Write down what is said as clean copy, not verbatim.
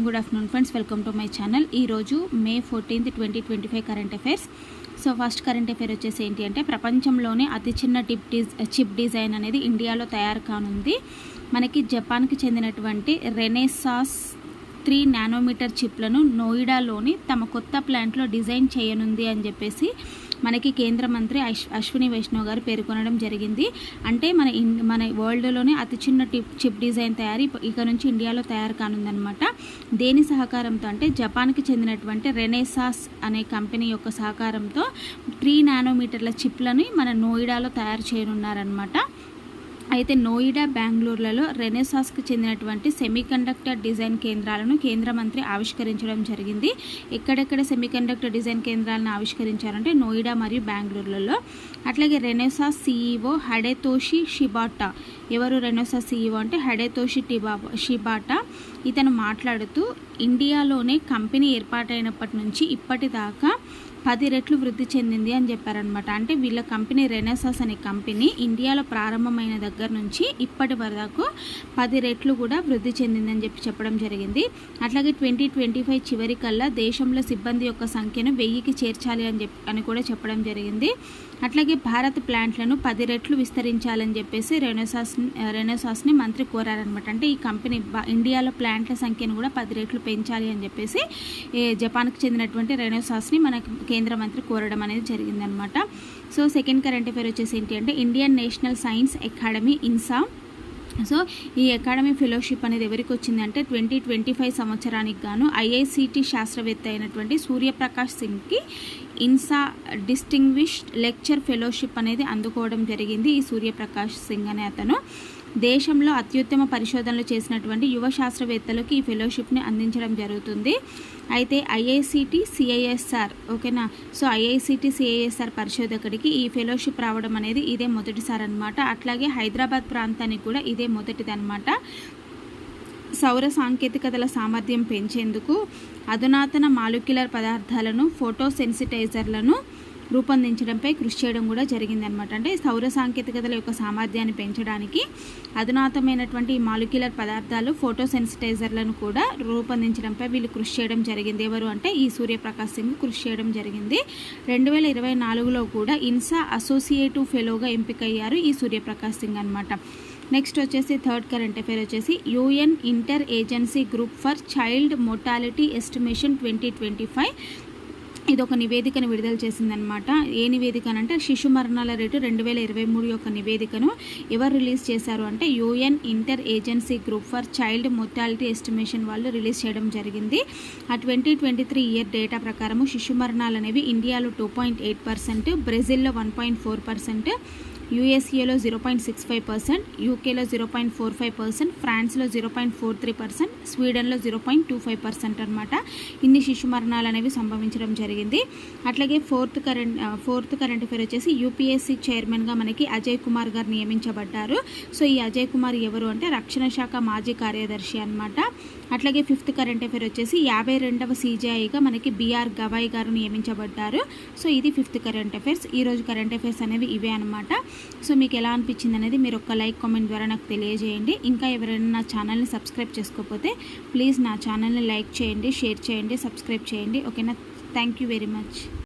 Good afternoon friends, welcome to my channel. ఈరోజు మే 14, 2025 current affairs. So first current affair వచ్చేసి ఏంటి అంటే, ప్రపంచంలోనే అతి చిన్న చిప్ డిజైన్ అనేది ఇండియాలో తయారు కానుంది. మనకి జపాన్కి చెందినటువంటి రెనెసాస్ 3 నానోమీటర్ చిప్లను నోయిడాలోని తమ కొత్త ప్లాంట్లో డిజైన్ చేయనుంది అని చెప్పేసి మనకి కేంద్ర మంత్రి అశ్విని వైష్ణవ్ గారు పేర్కొనడం జరిగింది. అంటే మన వరల్డ్లోనే అతి చిన్న చిప్ డిజైన్ తయారీ ఇక నుంచి ఇండియాలో తయారు కానుందనమాట. దేని సహకారంతో అంటే, జపాన్కి చెందినటువంటి రెనెసాస్ అనే కంపెనీ యొక్క సహకారంతో 3 నానోమీటర్ల చిప్లని మన నోయిడాలో తయారు చేయనున్నారనమాట. అయితే నోయిడా, బెంగళూరులలో రెనెసాస్కి చెందినటువంటి సెమీకండక్టర్ డిజైన్ కేంద్రాలను కేంద్ర మంత్రి ఆవిష్కరించడం జరిగింది. ఎక్కడెక్కడ సెమీకండక్టర్ డిజైన్ కేంద్రాలను ఆవిష్కరించారంటే నోయిడా మరియు బెంగళూరులలో. అట్లాగే రెనెసాస్ సీఈఓ హడేతోషి షిబాటా. ఎవరు రెనెసాస్ సీఈఓ అంటే హడేతోషి షిబాటా. ఇతను మాట్లాడుతూ, ఇండియాలోనే కంపెనీ ఏర్పాటైనప్పటి నుంచి ఇప్పటిదాకా 10 రెట్లు వృద్ధి చెందింది అని చెప్పారనమాట. అంటే వీళ్ళ కంపెనీ రెనెసాస్ అనే కంపెనీ ఇండియాలో ప్రారంభమైన దగ్గర నుంచి ఇప్పటి వరకు 10 రెట్లు కూడా వృద్ధి చెందిందని చెప్పడం జరిగింది. అట్లాగే 2025 చివరికల్లా దేశంలో సిబ్బంది యొక్క సంఖ్యను 1000కి చేర్చాలి అని కూడా చెప్పడం జరిగింది. అట్లాగే భారత్ ప్లాంట్లను 10 రెట్లు విస్తరించాలని చెప్పేసి రెనెసాస్ని మంత్రి కోరారనమాట. అంటే ఈ కంపెనీ ఇండియాలో ప్లాంట్ల సంఖ్యను కూడా 10 రెట్లు పెంచాలి అని చెప్పేసి జపాన్కి చెందినటువంటి రెనెసాస్ని మన కేంద్ర మంత్రి కోరడం అనేది జరిగిందనమాట. సో సెకండ్ కరెంట్ అఫైర్ వచ్చేసి ఏంటి అంటే, Indian national science academy INSA. సో ఈ అకాడమీ ఫెలోషిప్ అనేది ఎవరికి వచ్చిందంటే, 2025 సంవత్సరానికి గాను ఐఐసిటి శాస్త్రవేత్త అయినటువంటి సూర్యప్రకాష్ సింగ్కి ఇన్సా డిస్టింగ్విష్డ్ లెక్చర్ ఫెలోషిప్ అనేది అందుకోవడం జరిగింది. ఈ సూర్యప్రకాష్ సింగ్ అనే అతను దేశంలో అత్యుత్తమ పరిశోధనలు చేసినటువంటి యువ శాస్త్రవేత్తలకు ఈ ఫెలోషిప్ని అందించడం జరుగుతుంది. అయితే ఐఐసిటి సిఐఎస్ఆర్, ఓకేనా, సో ఐఐసిటి సిఐఎస్ఆర్ పరిశోధకుడికి ఈ ఫెలోషిప్ రావడం అనేది ఇదే మొదటిసారి అనమాట. అట్లాగే హైదరాబాద్ ప్రాంతానికి కూడా ఇదే మొదటిదన్నమాట. సౌర సాంకేతికతల సామర్థ్యం పెంచేందుకు అధునాతన మాలిక్యులర్ పదార్థాలను, ఫోటో సెన్సిటైజర్లను రూపొందించడంపై కృషి చేయడం కూడా జరిగిందనమాట. అంటే సౌర సాంకేతికతల యొక్క సామర్థ్యాన్ని పెంచడానికి అధునాతమైనటువంటి మాలిక్యులర్ పదార్థాలు, ఫోటో సెన్సిటైజర్లను కూడా రూపొందించడంపై వీళ్ళు కృషి చేయడం జరిగింది. ఎవరు అంటే ఈ సూర్యప్రకాష్ సింగ్ కృషి చేయడం జరిగింది. 2024లో కూడా ఇన్సా అసోసియేటివ్ ఫెలోగా ఎంపికయ్యారు ఈ సూర్యప్రకాష్ సింగ్ అనమాట. నెక్స్ట్ వచ్చేసి థర్డ్ కరెంట్ అఫైర్ వచ్చేసి, UN inter agency group for child mortality estimation 2025 ఇది ఒక నివేదికను విడుదల చేసిందనమాట. ఏ నివేదిక అంటే, శిశు మరణాల రేటు 2023 యొక్క నివేదికను ఎవరు రిలీజ్ చేశారు అంటే, UN inter agency group for child mortality estimation వాళ్ళు రిలీజ్ చేయడం జరిగింది. ఆ 2023 ఇయర్ డేటా ప్రకారము శిశు మరణాలు అనేవి ఇండియాలో 2.8%, బ్రెజిల్లో 1.4%, యూఎస్ఏలో 0.65%, యూకేలో 0.45%, ఫ్రాన్స్లో 0.43%, స్వీడన్లో 0.25% అనమాట. ఇన్ని శిశు మరణాలు అనేవి సంభవించడం జరిగింది. అట్లాగే ఫోర్త్ కరెంట్ అఫైర్ వచ్చేసి, యూపీఎస్సీ చైర్మన్గా మనకి అజయ్ కుమార్ గారు నియమించబడ్డారు. సో ఈ అజయ్ కుమార్ ఎవరు అంటే, రక్షణ శాఖ మాజీ కార్యదర్శి అనమాట. అట్లాగే ఫిఫ్త్ కరెంట్ అఫైర్ వచ్చేసి, 52వ సీజీఐగా మనకి బిఆర్ గవాయ్ గారు నియమించబడ్డారు. సో ఇది ఫిఫ్త్ కరెంట్ అఫైర్స్. ఈరోజు కరెంట్ అఫైర్స్ అనేవి ఇవే అనమాట. సో మీకు ఎలా అనిపించింది అనేది మీరు ఒక లైక్, కామెంట్ ద్వారా నాకు తెలియజేయండి. ఇంకా ఎవరైనా నా ఛానల్ని సబ్స్క్రైబ్ చేసుకోకపోతే ప్లీజ్ నా ఛానల్ని లైక్ చేయండి, షేర్ చేయండి, సబ్స్క్రైబ్ చేయండి. ఓకేనా, థ్యాంక్ యూ వెరీ మచ్.